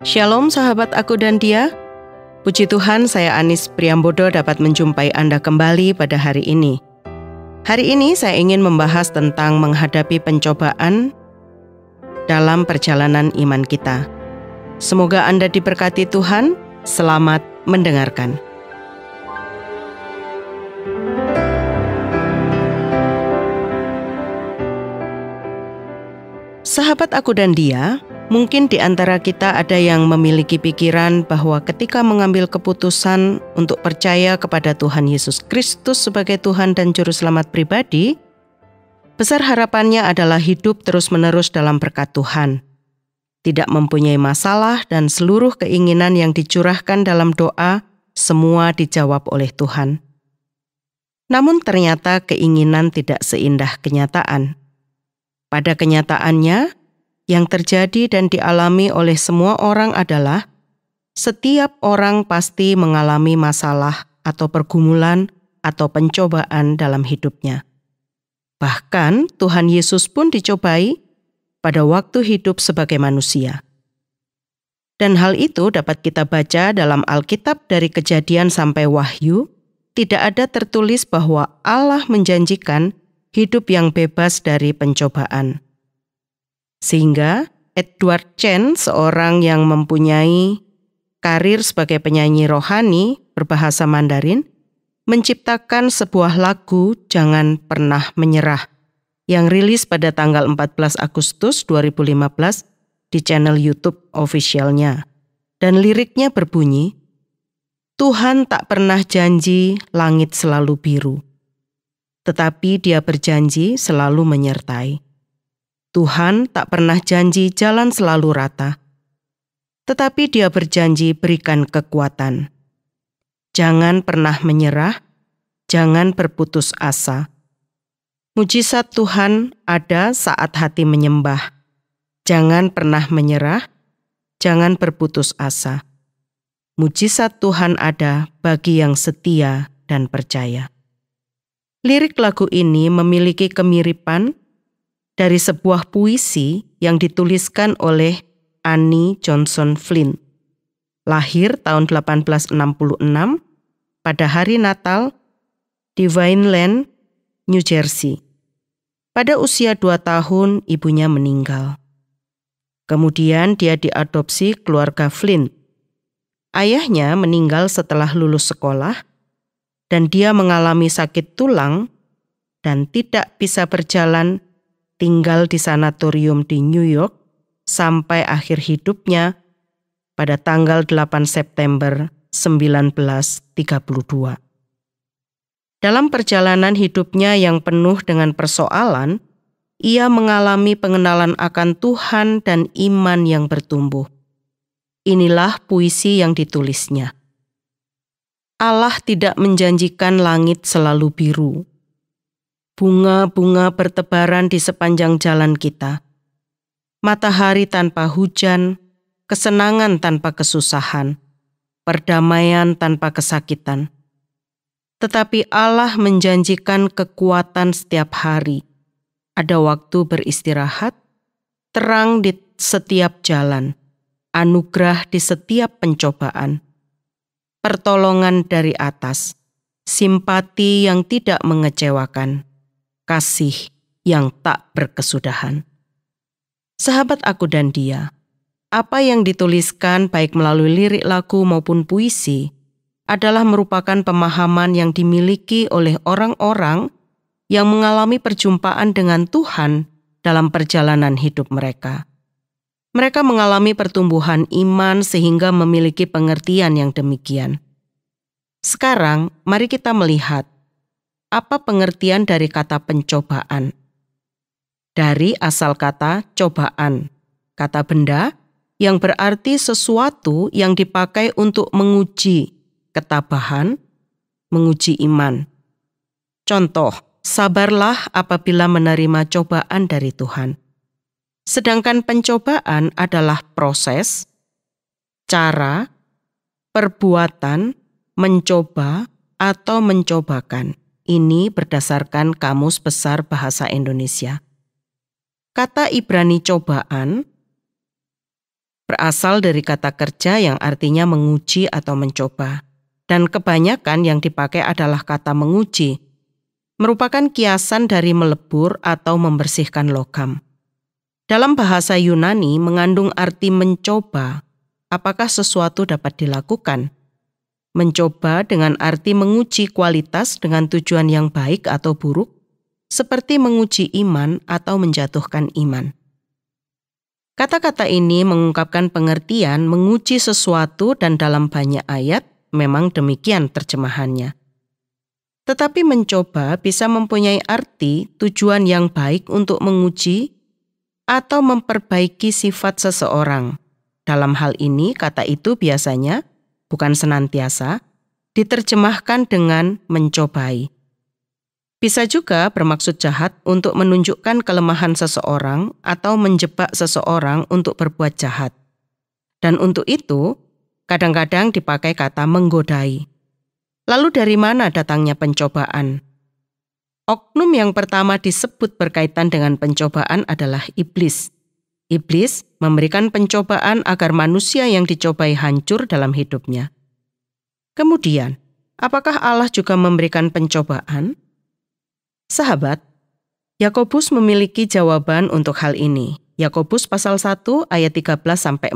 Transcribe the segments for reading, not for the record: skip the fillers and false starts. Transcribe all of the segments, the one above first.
Shalom sahabat Aku dan Dia. Puji Tuhan, saya Anis Priambodo dapat menjumpai Anda kembali pada hari ini. Hari ini saya ingin membahas tentang menghadapi pencobaan dalam perjalanan iman kita. Semoga Anda diberkati Tuhan. Selamat mendengarkan. Sahabat Aku dan Dia, mungkin di antara kita ada yang memiliki pikiran bahwa ketika mengambil keputusan untuk percaya kepada Tuhan Yesus Kristus sebagai Tuhan dan Juru Selamat pribadi, besar harapannya adalah hidup terus-menerus dalam berkat Tuhan, tidak mempunyai masalah dan seluruh keinginan yang dicurahkan dalam doa semua dijawab oleh Tuhan. Namun ternyata keinginan tidak seindah kenyataan. Pada kenyataannya, yang terjadi dan dialami oleh semua orang adalah setiap orang pasti mengalami masalah atau pergumulan atau pencobaan dalam hidupnya. Bahkan Tuhan Yesus pun dicobai pada waktu hidup sebagai manusia. Dan hal itu dapat kita baca dalam Alkitab dari Kejadian sampai Wahyu. Tidak ada tertulis bahwa Allah menjanjikan hidup yang bebas dari pencobaan. Sehingga Edward Chen, seorang yang mempunyai karir sebagai penyanyi rohani berbahasa Mandarin, menciptakan sebuah lagu Jangan Pernah Menyerah yang rilis pada tanggal 14 Agustus 2015 di channel YouTube officialnya. Dan liriknya berbunyi, Tuhan tak pernah janji langit selalu biru, tetapi Dia berjanji selalu menyertai. Tuhan tak pernah janji jalan selalu rata, tetapi Dia berjanji berikan kekuatan. Jangan pernah menyerah, jangan berputus asa. Mujizat Tuhan ada saat hati menyembah. Jangan pernah menyerah, jangan berputus asa. Mujizat Tuhan ada bagi yang setia dan percaya. Lirik lagu ini memiliki kemiripan dari sebuah puisi yang dituliskan oleh Annie Johnson Flint. Lahir tahun 1866 pada hari Natal di Vineland, New Jersey. Pada usia 2 tahun ibunya meninggal. Kemudian dia diadopsi keluarga Flint. Ayahnya meninggal setelah lulus sekolah dan dia mengalami sakit tulang dan tidak bisa berjalan, tinggal di sanatorium di New York sampai akhir hidupnya pada tanggal 8 September 1932. Dalam perjalanan hidupnya yang penuh dengan persoalan, ia mengalami pengenalan akan Tuhan dan iman yang bertumbuh. Inilah puisi yang ditulisnya. Allah tidak menjanjikan langit selalu biru. Bunga-bunga bertebaran di sepanjang jalan kita. Matahari tanpa hujan, kesenangan tanpa kesusahan, perdamaian tanpa kesakitan. Tetapi Allah menjanjikan kekuatan setiap hari. Ada waktu beristirahat, terang di setiap jalan, anugerah di setiap pencobaan, pertolongan dari atas, simpati yang tidak mengecewakan, kasih yang tak berkesudahan. Sahabat Aku dan Dia, apa yang dituliskan baik melalui lirik lagu maupun puisi adalah merupakan pemahaman yang dimiliki oleh orang-orang yang mengalami perjumpaan dengan Tuhan dalam perjalanan hidup mereka. Mereka mengalami pertumbuhan iman sehingga memiliki pengertian yang demikian. Sekarang, mari kita melihat apa pengertian dari kata pencobaan. Dari asal kata cobaan, kata benda yang berarti sesuatu yang dipakai untuk menguji ketabahan, menguji iman. Contoh, sabarlah apabila menerima cobaan dari Tuhan. Sedangkan pencobaan adalah proses, cara, perbuatan, mencoba atau mencobakan. Ini berdasarkan Kamus Besar Bahasa Indonesia. Kata Ibrani cobaan berasal dari kata kerja yang artinya menguji atau mencoba. Dan kebanyakan yang dipakai adalah kata menguji, merupakan kiasan dari melebur atau membersihkan logam. Dalam bahasa Yunani mengandung arti mencoba, apakah sesuatu dapat dilakukan. Mencoba dengan arti menguji kualitas dengan tujuan yang baik atau buruk, seperti menguji iman atau menjatuhkan iman. Kata-kata ini mengungkapkan pengertian menguji sesuatu dan dalam banyak ayat memang demikian terjemahannya. Tetapi mencoba bisa mempunyai arti tujuan yang baik untuk menguji atau memperbaiki sifat seseorang. Dalam hal ini kata itu biasanya, bukan senantiasa, diterjemahkan dengan mencobai. Bisa juga bermaksud jahat untuk menunjukkan kelemahan seseorang atau menjebak seseorang untuk berbuat jahat. Dan untuk itu, kadang-kadang dipakai kata menggodai. Lalu dari mana datangnya pencobaan? Oknum yang pertama disebut berkaitan dengan pencobaan adalah iblis. Iblis memberikan pencobaan agar manusia yang dicobai hancur dalam hidupnya. Kemudian, apakah Allah juga memberikan pencobaan? Sahabat, Yakobus memiliki jawaban untuk hal ini. Yakobus pasal 1 ayat 13-14.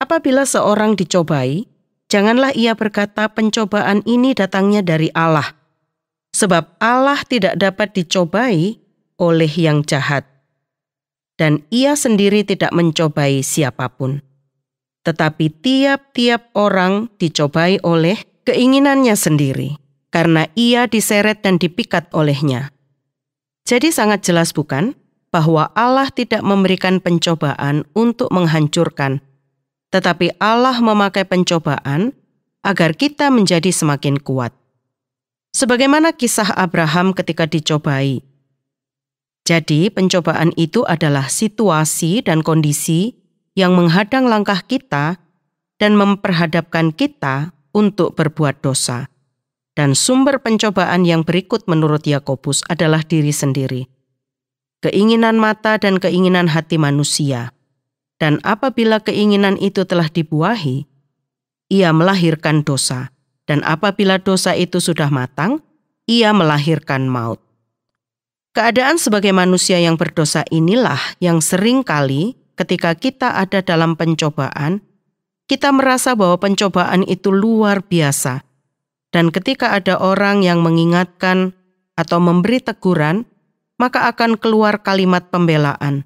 Apabila seorang dicobai, janganlah ia berkata pencobaan ini datangnya dari Allah. Sebab Allah tidak dapat dicobai oleh yang jahat. Dan ia sendiri tidak mencobai siapapun. Tetapi tiap-tiap orang dicobai oleh keinginannya sendiri, karena ia diseret dan dipikat olehnya. Jadi sangat jelas bukan, bahwa Allah tidak memberikan pencobaan untuk menghancurkan, tetapi Allah memakai pencobaan agar kita menjadi semakin kuat. Sebagaimana kisah Abraham ketika dicobai. Jadi pencobaan itu adalah situasi dan kondisi yang menghadang langkah kita dan memperhadapkan kita untuk berbuat dosa. Dan sumber pencobaan yang berikut menurut Yakobus adalah diri sendiri. Keinginan mata dan keinginan hati manusia. Dan apabila keinginan itu telah dibuahi, ia melahirkan dosa. Dan apabila dosa itu sudah matang, ia melahirkan maut. Keadaan sebagai manusia yang berdosa inilah yang sering kali ketika kita ada dalam pencobaan, kita merasa bahwa pencobaan itu luar biasa. Dan ketika ada orang yang mengingatkan atau memberi teguran, maka akan keluar kalimat pembelaan.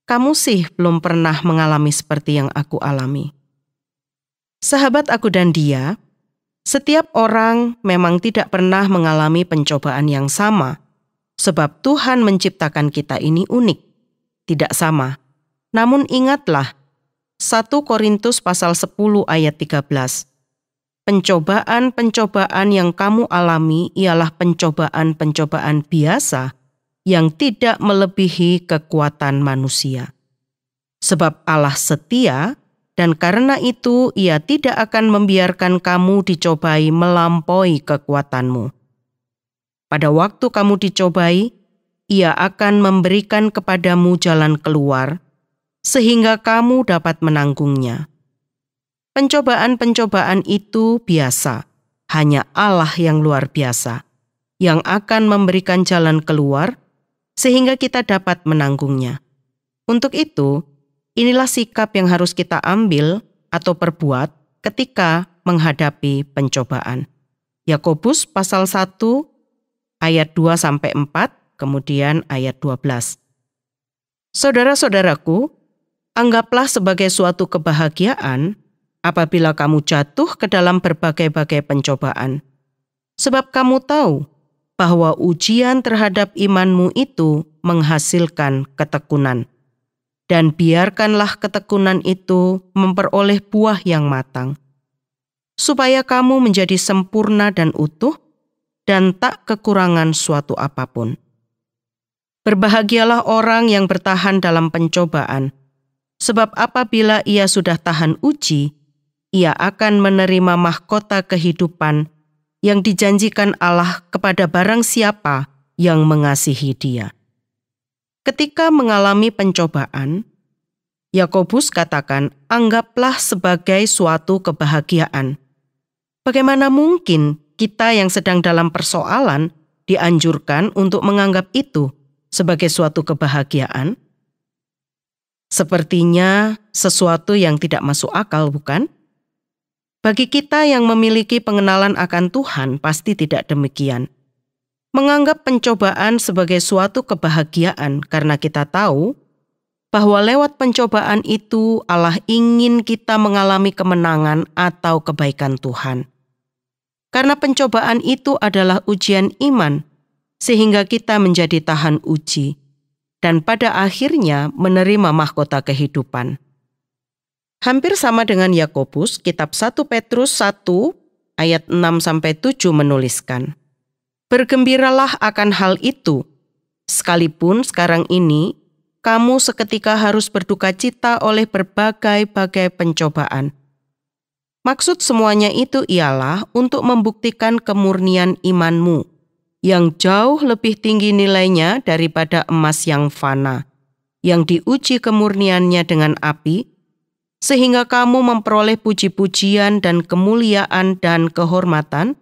Kamu sih belum pernah mengalami seperti yang aku alami. Sahabat aku dan dia, setiap orang memang tidak pernah mengalami pencobaan yang sama, sebab Tuhan menciptakan kita ini unik, tidak sama. Namun ingatlah, 1 Korintus pasal 10 ayat 13. Pencobaan-pencobaan yang kamu alami ialah pencobaan-pencobaan biasa yang tidak melebihi kekuatan manusia. Sebab Allah setia, dan karena itu ia tidak akan membiarkan kamu dicobai melampaui kekuatanmu. Pada waktu kamu dicobai, ia akan memberikan kepadamu jalan keluar, sehingga kamu dapat menanggungnya. Pencobaan-pencobaan itu biasa, hanya Allah yang luar biasa, yang akan memberikan jalan keluar, sehingga kita dapat menanggungnya. Untuk itu, inilah sikap yang harus kita ambil atau perbuat ketika menghadapi pencobaan. Yakobus pasal 1 ayat 2-4, kemudian ayat 12. Saudara-saudaraku, anggaplah sebagai suatu kebahagiaan apabila kamu jatuh ke dalam berbagai-bagai pencobaan. Sebab kamu tahu bahwa ujian terhadap imanmu itu menghasilkan ketekunan. Dan biarkanlah ketekunan itu memperoleh buah yang matang, supaya kamu menjadi sempurna dan utuh, dan tak kekurangan suatu apapun. Berbahagialah orang yang bertahan dalam pencobaan, sebab apabila ia sudah tahan uji, ia akan menerima mahkota kehidupan yang dijanjikan Allah kepada barang siapa yang mengasihi Dia. Ketika mengalami pencobaan, Yakobus katakan, anggaplah sebagai suatu kebahagiaan. Bagaimana mungkin kita yang sedang dalam persoalan dianjurkan untuk menganggap itu sebagai suatu kebahagiaan? Sepertinya sesuatu yang tidak masuk akal, bukan? Bagi kita yang memiliki pengenalan akan Tuhan, pasti tidak demikian. Menganggap pencobaan sebagai suatu kebahagiaan karena kita tahu bahwa lewat pencobaan itu Allah ingin kita mengalami kemenangan atau kebaikan Tuhan. Karena pencobaan itu adalah ujian iman, sehingga kita menjadi tahan uji, dan pada akhirnya menerima mahkota kehidupan. Hampir sama dengan Yakobus, kitab 1 Petrus 1 ayat 6-7 menuliskan, "Bergembiralah akan hal itu, sekalipun sekarang ini kamu seketika harus berduka cita oleh berbagai-bagai pencobaan." Maksud semuanya itu ialah untuk membuktikan kemurnian imanmu, yang jauh lebih tinggi nilainya daripada emas yang fana, yang diuji kemurniannya dengan api, sehingga kamu memperoleh puji-pujian dan kemuliaan dan kehormatan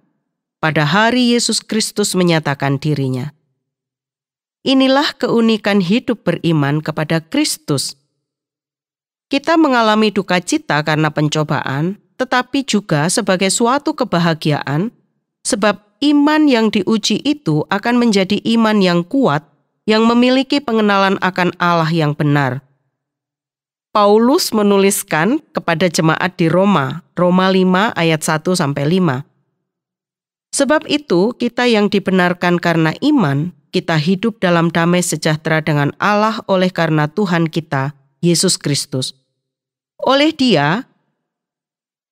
pada hari Yesus Kristus menyatakan dirinya. Inilah keunikan hidup beriman kepada Kristus. Kita mengalami duka cita karena pencobaan, tetapi juga sebagai suatu kebahagiaan, sebab iman yang diuji itu akan menjadi iman yang kuat, yang memiliki pengenalan akan Allah yang benar. Paulus menuliskan kepada jemaat di Roma 5 ayat 1-5. Sebab itu, kita yang dibenarkan karena iman, kita hidup dalam damai sejahtera dengan Allah oleh karena Tuhan kita, Yesus Kristus. Oleh Dia,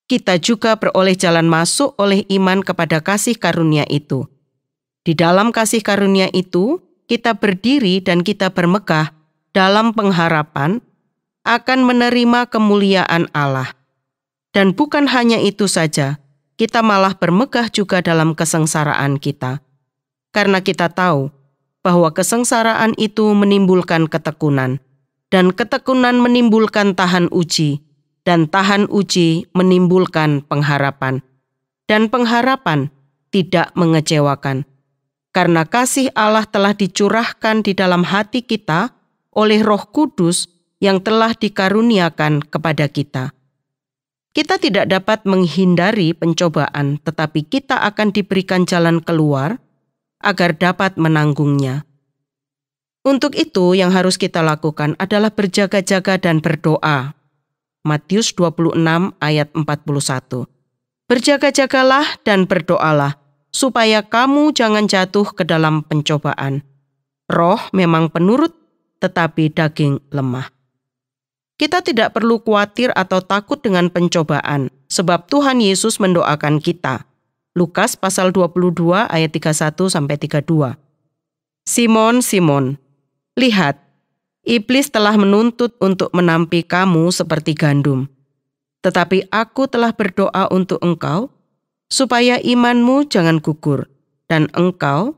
kita juga beroleh jalan masuk oleh iman kepada kasih karunia itu. Di dalam kasih karunia itu, kita berdiri dan kita bermegah dalam pengharapan akan menerima kemuliaan Allah. Dan bukan hanya itu saja, kita malah bermegah juga dalam kesengsaraan kita. Karena kita tahu bahwa kesengsaraan itu menimbulkan ketekunan, dan ketekunan menimbulkan tahan uji, dan tahan uji menimbulkan pengharapan, dan pengharapan tidak mengecewakan. Karena kasih Allah telah dicurahkan di dalam hati kita oleh Roh Kudus yang telah dikaruniakan kepada kita. Kita tidak dapat menghindari pencobaan, tetapi kita akan diberikan jalan keluar agar dapat menanggungnya. Untuk itu yang harus kita lakukan adalah berjaga-jaga dan berdoa. Matius 26 ayat 41. Berjaga-jagalah dan berdoalah, supaya kamu jangan jatuh ke dalam pencobaan. Roh memang penurut, tetapi daging lemah. Kita tidak perlu khawatir atau takut dengan pencobaan, sebab Tuhan Yesus mendoakan kita. Lukas pasal 22 ayat 31-32. Simon, Simon, lihat, iblis telah menuntut untuk menampi kamu seperti gandum. Tetapi aku telah berdoa untuk engkau, supaya imanmu jangan gugur. Dan engkau,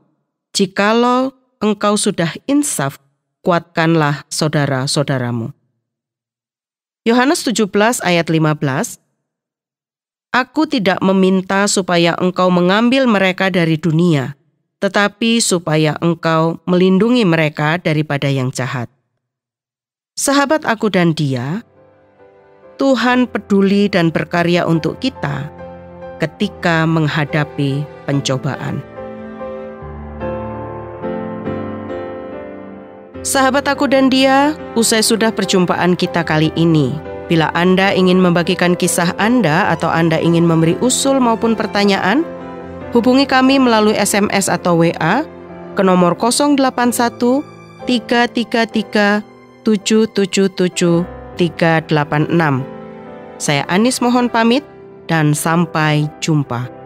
jikalau engkau sudah insaf, kuatkanlah saudara-saudaramu. Yohanes 17 ayat 15. Aku tidak meminta supaya engkau mengambil mereka dari dunia, tetapi supaya engkau melindungi mereka daripada yang jahat. Sahabat aku dan dia, Tuhan peduli dan berkarya untuk kita ketika menghadapi pencobaan. Sahabat aku dan dia, usai sudah perjumpaan kita kali ini. Bila Anda ingin membagikan kisah Anda atau Anda ingin memberi usul maupun pertanyaan, hubungi kami melalui SMS atau WA ke nomor 081 333 777 386. Saya Anis mohon pamit dan sampai jumpa.